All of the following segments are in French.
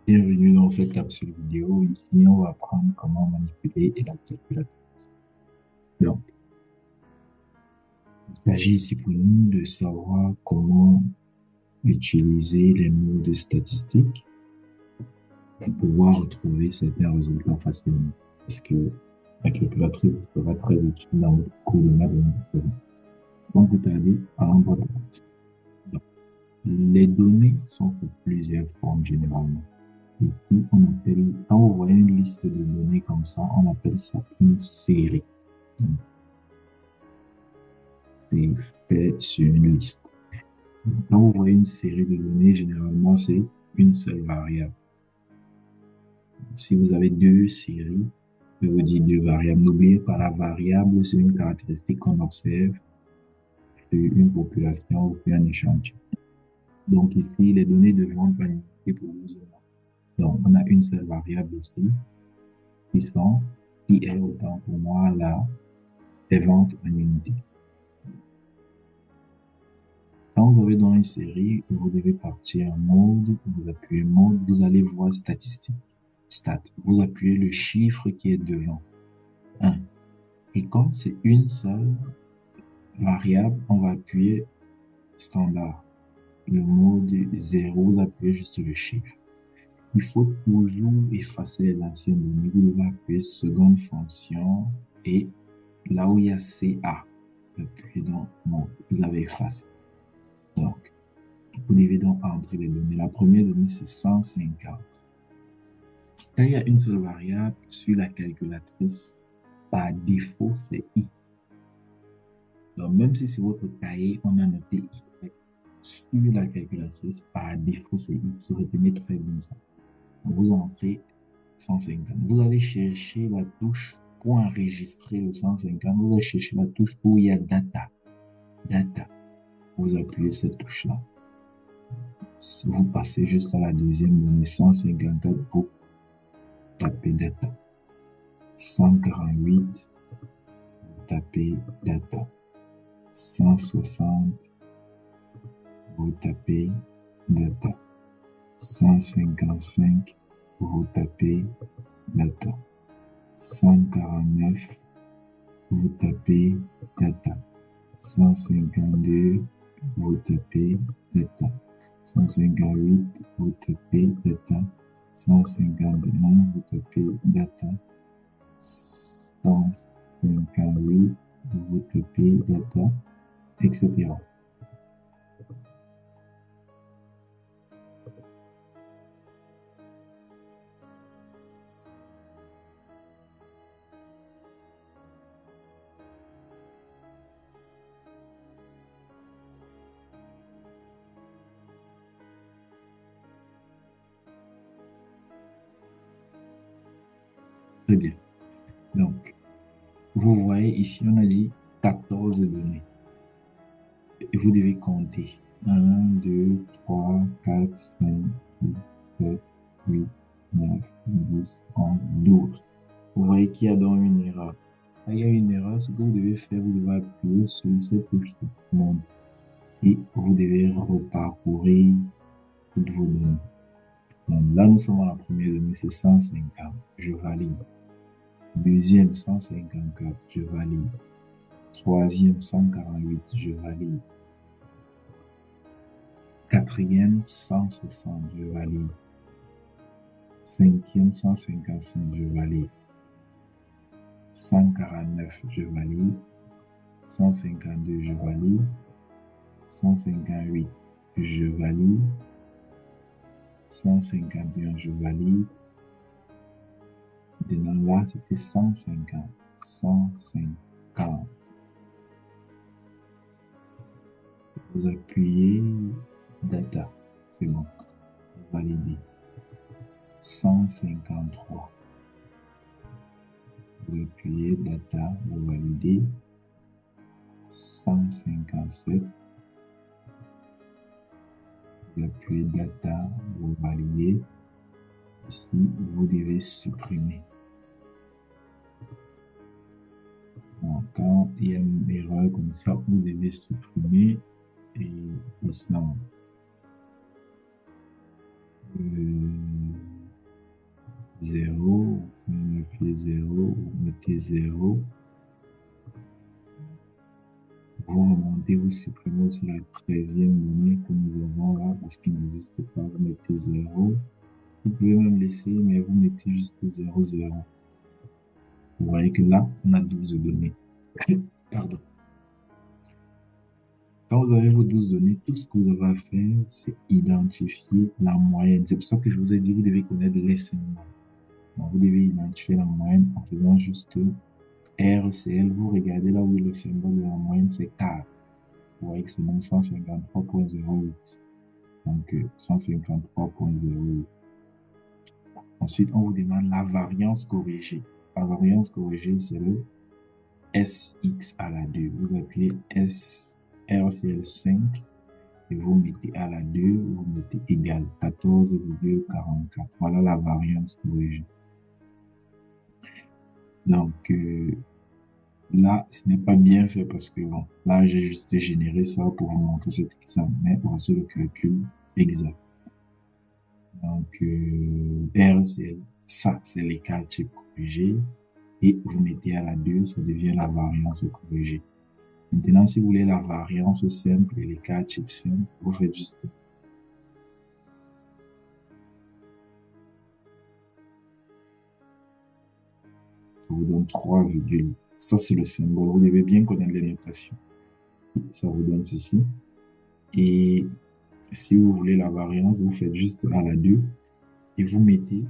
Bienvenue dans cette capsule vidéo. Ici, on va apprendre comment manipuler la calculatrice. Donc, il s'agit ici pour nous de savoir comment utiliser les mots statistiques pour pouvoir retrouver certains résultats facilement. Parce que la calculatrice sera très utile dans votre cours de mathématiques. Donc, vous allez à l'endroit. Les données sont pour plusieurs formes généralement. Et puis, quand vous voyez une liste de données comme ça, on appelle ça une série. C'est fait sur une liste. Quand vous voyez une série de données, généralement, c'est une seule variable. Si vous avez deux séries, je vous dis deux variables. N'oubliez pas, la variable, c'est une caractéristique qu'on observe sur une population ou sur un échantillon. Donc ici, les données devront pas limiter pour vous. Donc, on a une seule variable ici, qui est autant pour moi les ventes en unité. Quand vous avez dans une série, vous devez partir en mode, vous appuyez mode, vous allez voir statistique, stat. Vous appuyez le chiffre qui est devant, 1. Et comme c'est une seule variable, on va appuyer standard. Le mode 0, vous appuyez juste le chiffre. Il faut toujours effacer les anciennes données. Vous devez appuyer seconde fonction et là où il y a CA, vous appuyez dans mode. Vous avez effacé. Donc, vous devez donc entrer les données. La première donnée, c'est 150. Quand il y a une seule variable sur la calculatrice, par défaut, c'est I. Donc, même si sur votre cahier, on a noté I, sur la calculatrice, par défaut, c'est X. Retenez très bien ça. Vous entrez 150. Vous allez chercher la touche pour enregistrer le 150. Vous allez chercher la touche où il y a data. Data. Vous appuyez cette touche-là. Vous passez juste à la deuxième donnée, 154, vous tapez data. 148, vous tapez data. 160, vous tapez data. 155, vous tapez data. 149, vous tapez data. 152, vous tapez data. 158, vous tapez data. 151, vous tapez data. 158, vous tapez data, etc. Très bien. Donc, vous voyez ici, on a dit 14 données. Et vous devez compter. 1, 2, 3, 4, 5, 6, 7, 8, 9, 10, 11, 12. Vous voyez qu'il y a donc une erreur. Quand il y a une erreur, ce que vous devez faire, vous devez appuyer sur cette touche monde et vous devez reparcourir toutes vos données. Donc là, nous sommes à la première donnée, c'est 150. Je valide. Deuxième, 154. Je valide. Troisième, 148. Je valide. Quatrième, 160. Je valide. Cinquième, 155. Je valide. 149. Je valide. 152. Je valide. 158. Je valide. 151. Je valide. Maintenant là, c'était 150. 150. Vous appuyez data. C'est bon. Vous validez. 153. Vous appuyez data. Vous validez. 157. Vous appuyez data. Vous validez. Ici, vous devez supprimer. Donc, quand il y a une erreur comme ça, vous devez supprimer et ça. 0, vous mettez 0, vous mettez 0. Vous remontez, vous supprimez aussi la 13e donnée que nous avons là, parce qu'il n'existe pas. Vous mettez 0. Vous pouvez même laisser, mais vous mettez juste 0, 0. Vous voyez que là, on a 12 données. Pardon. Quand vous avez vos 12 données, tout ce que vous avez à faire, c'est identifier la moyenne. C'est pour ça que je vous ai dit, vous devez connaître les symboles. Donc, vous devez identifier la moyenne en faisant juste RCL. Vous regardez là où le symbole de la moyenne, c'est 4. Vous voyez que c'est même 153.08. Donc, 153.08. Ensuite, on vous demande la variance corrigée. La variance corrigée, c'est le SX à la 2. Vous appuyez RCL 5 et vous mettez à la 2, vous mettez égal 14,44. Voilà la variance corrigée. Donc, là, ce n'est pas bien fait parce que, bon, là, j'ai juste généré ça pour vous montrer cet exemple. Mais voici le calcul exact. Donc, R, ça, c'est l'écart type corrigé. Et vous mettez à la 2, ça devient la variance corrigée. Maintenant, si vous voulez la variance simple et l'écart type simple, vous faites juste ça vous donne 3, ça c'est le symbole. Vous devez bien connaître les notations. Ça vous donne ceci. Et si vous voulez la variance, vous faites juste à la 2 et vous mettez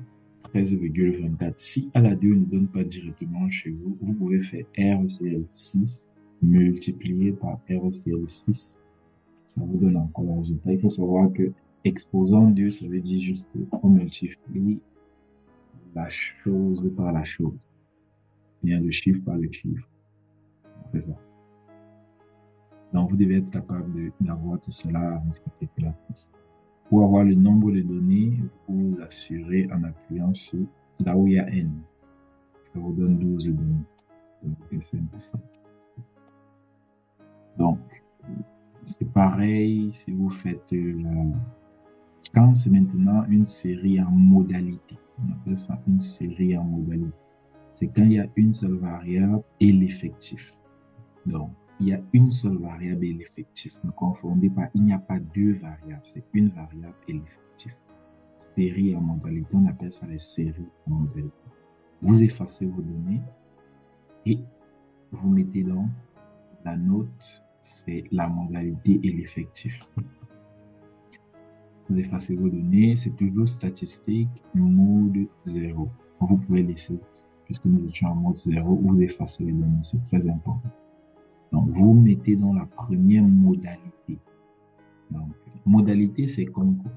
13,24. Si à la 2 ne donne pas directement chez vous, vous pouvez faire RCL6 multiplié par RCL6. Ça vous donne encore le résultat. Il faut savoir que exposant 2, ça veut dire juste qu'on multiplie la chose par la chose. Bien le chiffre par le chiffre. Donc, vous devez être capable d'avoir tout cela avec la calculatrice. Pour avoir le nombre de données, vous vous assurez en appuyant sur là où il y a N. Ça vous donne 12 données. Donc, c'est impossible. Donc, c'est pareil si vous faites quand c'est maintenant une série en modalité. On appelle ça une série en modalité. C'est quand il y a une seule variable et l'effectif. Donc, il y a une seule variable et l'effectif. Ne confondez pas, il n'y a pas deux variables, c'est une variable et l'effectif. Série en modalité, on appelle ça les séries en modalité. Vous effacez vos données et vous mettez dans la note, c'est la modalité et l'effectif. Vous effacez vos données, c'est toujours statistique, mode 0. Vous pouvez laisser, puisque nous étions en mode 0, vous effacez les données, c'est très important. Donc, vous mettez dans la première modalité. Donc, modalité, c'est comme quoi?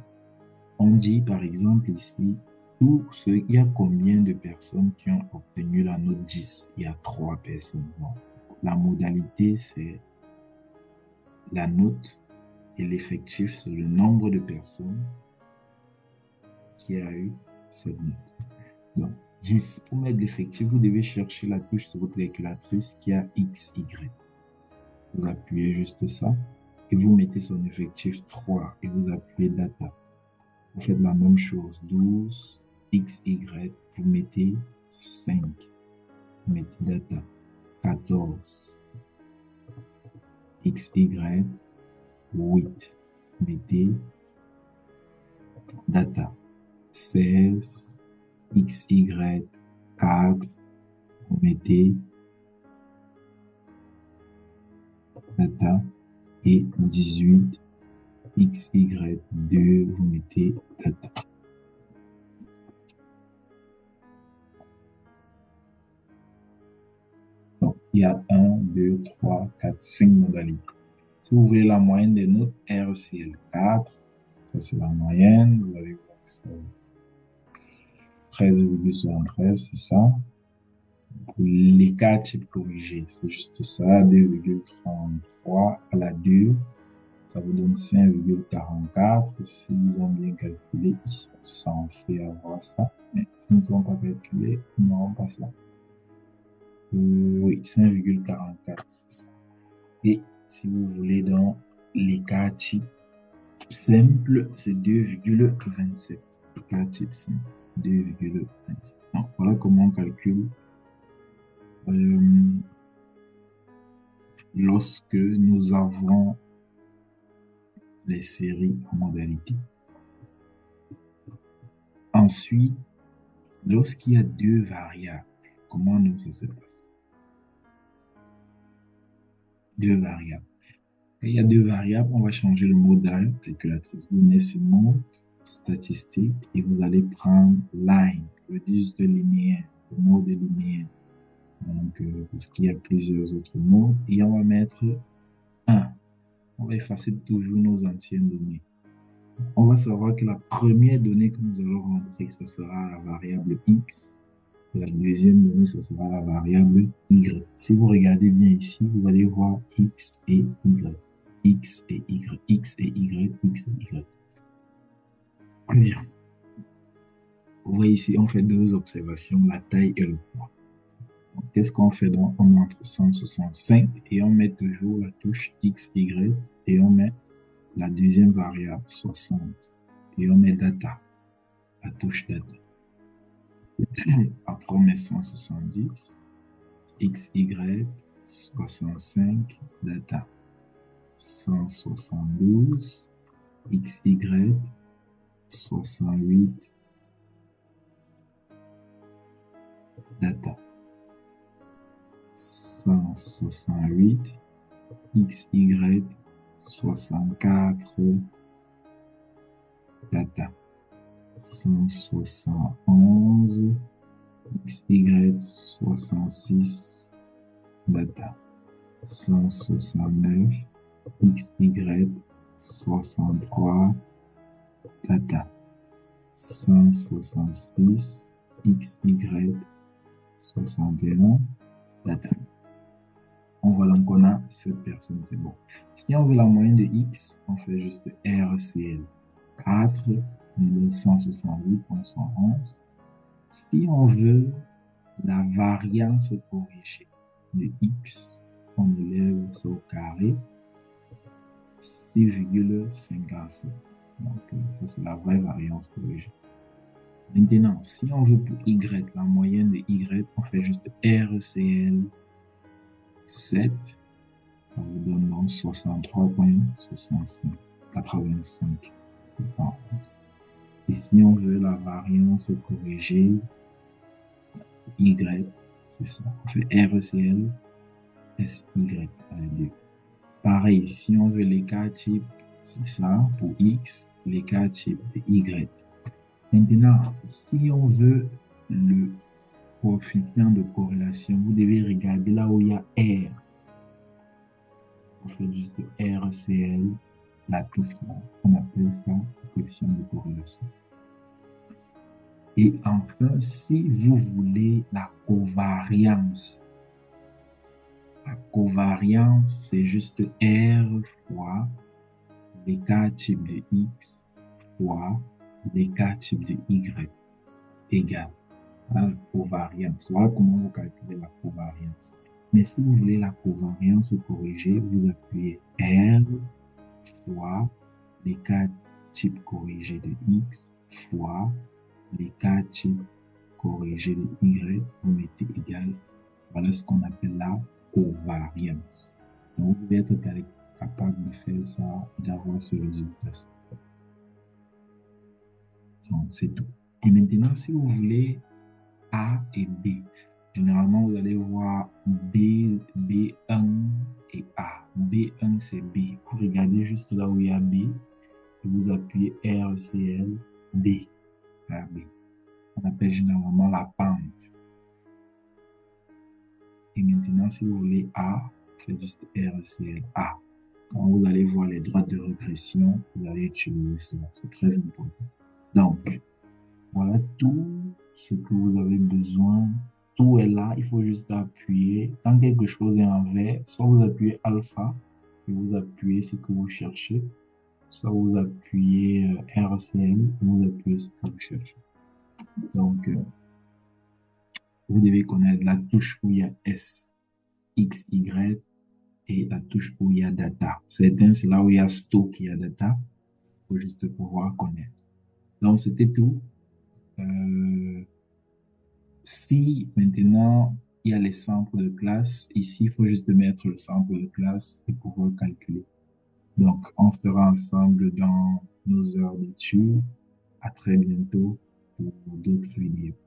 On dit, par exemple, ici, il y a combien de personnes qui ont obtenu la note 10? Il y a 3 personnes. Donc, la modalité, c'est la note et l'effectif, c'est le nombre de personnes qui a eu cette note. Donc, 10. Pour mettre l'effectif, vous devez chercher la touche sur votre calculatrice qui a XY. Vous appuyez juste ça et vous mettez son effectif 3 et vous appuyez data. Vous faites la même chose, 12, XY, vous mettez 5, vous mettez data, 14, XY, 8, mettez data, 16, XY, 4, vous mettez data, et 18, XY2, vous mettez data. Donc, il y a 1, 2, 3, 4, 5 modalités. Si vous voulez la moyenne des notes, RCL 4, ça c'est la moyenne, vous avez 13,73, c'est ça. Pour l'écart type corrigé, c'est juste ça, 2,33 à la 2, ça vous donne 5,44. S'ils ont bien calculé, ils sont censés avoir ça, mais s'ils ne sont pas calculés, ils n'auront pas ça. Oui, 5,44, c'est ça. Et si vous voulez dans l'écart type simple, c'est 2,27. L'écart type simple. 2,26. Donc, voilà comment on calcule lorsque nous avons les séries en modalité. Ensuite, lorsqu'il y a deux variables, comment nous ça se passe? Deux variables. Quand il y a deux variables, on va changer le mot dans calculatrice. Vous mettez ce mot statistique et vous allez prendre line, le disque de linéaire, le mot de linéaire. Donc, parce qu'il y a plusieurs autres mots, et on va mettre 1. On va effacer toujours nos anciennes données. On va savoir que la première donnée que nous allons rentrer, ce sera la variable x. Et la deuxième donnée, ce sera la variable y. Si vous regardez bien ici, vous allez voir x et y. X et y, x et y, x et y. Bien. Vous voyez ici, on fait deux observations, la taille et le poids. Qu'est-ce qu'on fait? Donc, on entre 165 et on met toujours la touche x, y et on met la deuxième variable 60 et on met data, la touche data. Après, on met 170, x, y, 65, data. 172, x, y, 68, data. 168, x, y, 64, data. 171, x, y, 66, data. 169, x, y, 63, data. 166, x, y, 61, data. On voit donc qu'on a cette personne, c'est bon. Si on veut la moyenne de x, on fait juste RCL. 4, 168.71. Si on veut la variance corrigée de x, on élève ça au carré, 6,57. Donc, ça, c'est la vraie variance corrigée. Maintenant, si on veut pour y, la moyenne de y, on fait juste RCL 7. Ça vous donne donc 63,65. 85. Et si on veut la variance corrigée, y, c'est ça. On fait RCL, SY à la 2. Pareil, si on veut l'écart type, c'est ça. Pour X, l'écart type de Y. Maintenant, si on veut le coefficient de corrélation, vous devez regarder là où il y a R. On fait juste RCL, la touche là. On appelle ça le coefficient de corrélation. Et enfin, si vous voulez la covariance, c'est juste R fois l'écart type de X fois l'écart type de Y égale à la covariance. Voilà comment vous calculez la covariance. Mais si vous voulez la covariance corrigée, vous appuyez R fois l'écart type corrigé de X fois l'écart type corrigé de Y, vous mettez égal. Voilà ce qu'on appelle la covariance. Donc, vous devez être capable de faire ça, d'avoir ce résultat. Donc, c'est tout. Et maintenant, si vous voulez A et B, généralement, vous allez voir B1 et A. B1, c'est B. Vous regardez juste là où il y a B et vous appuyez RCL B. B. On appelle généralement la pente. Et maintenant, si vous voulez A, faites juste RCL A. Quand vous allez voir les droites de régression, vous allez utiliser cela. C'est très important. Donc, voilà tout ce que vous avez besoin. Tout est là. Il faut juste appuyer. Quand quelque chose est en vert, soit vous appuyez alpha et vous appuyez ce que vous cherchez, soit vous appuyez RCL et vous appuyez ce que vous cherchez. Donc, vous devez connaître la touche où il y a S, X, Y et la touche où il y a data. Certains, c'est là où il y a stock, il y a data. Il faut juste pouvoir connaître. Donc, c'était tout. Ici, maintenant, il y a les centres de classe. Ici, il faut juste mettre le centre de classe et pouvoir calculer. Donc, on fera ensemble dans nos heures d'études. À très bientôt pour d'autres vidéos.